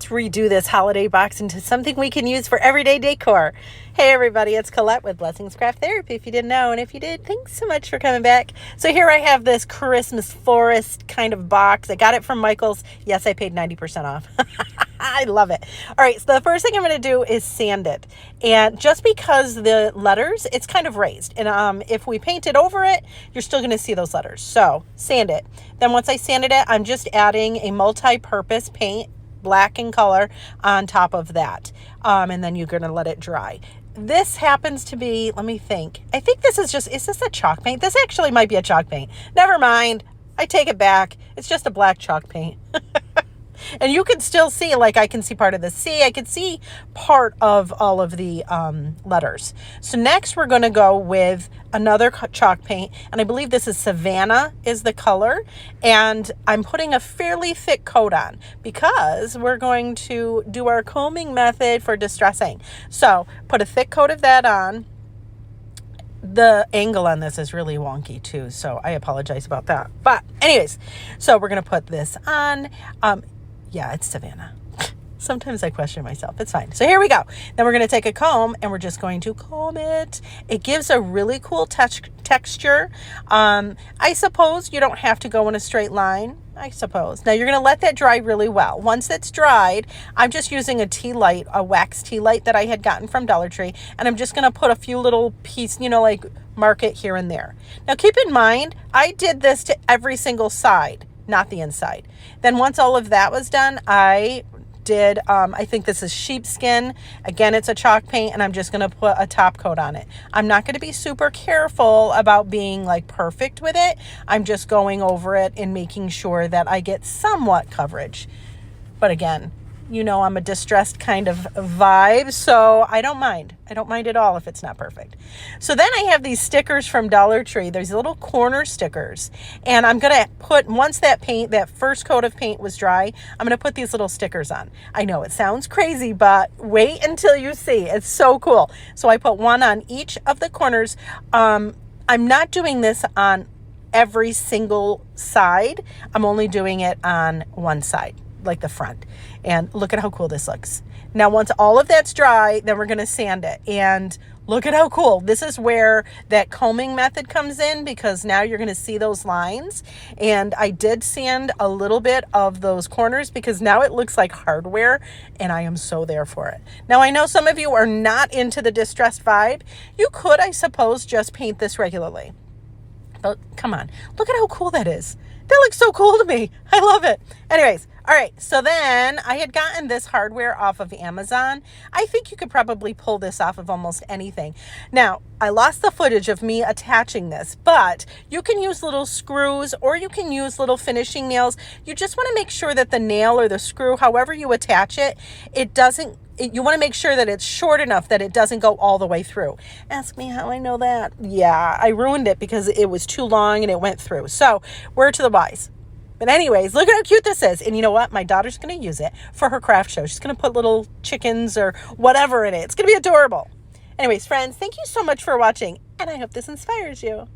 let's redo this holiday box into something we can use for everyday decor. Hey everybody, it's Colette with Blessings Craft Therapy, if you didn't know, and if you did, thanks so much for coming back. So here I have this Christmas forest kind of box. I got it from Michael's. Yes, I paid 90% off. I love it. All right, so the first thing I'm going to do is sand it. And just because the letters, it's kind of raised. And if we painted over it, you're still going to see those letters. So sand it. Then once I sanded it, I'm just adding a multi-purpose paint, black in color, on top of that. And then you're going to let it dry. This happens to be, let me think. I think this is this a chalk paint? This actually might be a chalk paint. Never mind. I take it back. It's just a black chalk paint. And you can still see, like I can see part of the C. I can see part of all of the letters. So next we're going to go with another chalk paint. And I believe this is Savannah is the color. And I'm putting a fairly thick coat on because we're going to do our combing method for distressing. So put a thick coat of that on. The angle on this is really wonky too, so I apologize about that. But anyways, so we're going to put this on. Yeah, it's Savannah. Sometimes I question myself. It's fine. So here we go. Then we're going to take a comb and we're just going to comb it. It gives a really cool texture. I suppose you don't have to go in a straight line. I suppose. Now you're going to let that dry really well. Once it's dried, I'm just using a Tealight, a wax Tealight that I had gotten from Dollar Tree. And I'm just going to put a few little pieces, like mark it here and there. Now keep in mind, I did this to every single side, not the inside. Then once all of that was done, I did, I think this is sheepskin. Again, it's a chalk paint and I'm just going to put a top coat on it. I'm not going to be super careful about being like perfect with it. I'm just going over it and making sure that I get somewhat coverage. But again, I'm a distressed kind of vibe, so I don't mind. I don't mind at all if it's not perfect. So then I have these stickers from Dollar Tree. There's little corner stickers. And I'm going to put, once that first coat of paint was dry, I'm going to put these little stickers on. I know it sounds crazy, but wait until you see. It's so cool. So I put one on each of the corners. I'm not doing this on every single side. I'm only doing it on one side, like the front. And look at how cool this looks. Now once all of that's dry, then we're going to sand it. And look at how cool. This is where that combing method comes in, because now you're going to see those lines. And I did sand a little bit of those corners because now it looks like hardware, and I am so there for it. Now I know some of you are not into the distressed vibe. You could, I suppose, just paint this regularly. But come on, look at how cool that is. That looks so cool to me. I love it. Anyways, all right, so then I had gotten this hardware off of Amazon. I think you could probably pull this off of almost anything. Now, I lost the footage of me attaching this, but you can use little screws or you can use little finishing nails. You just want to make sure that the nail or the screw, however you attach it, you want to make sure that it's short enough that it doesn't go all the way through. Ask me how I know that. Yeah, I ruined it because it was too long and it went through. So, word to the wise. But anyways, look at how cute this is. And you know what? My daughter's going to use it for her craft show. She's going to put little chickens or whatever in it. It's going to be adorable. Anyways, friends, thank you so much for watching. And I hope this inspires you.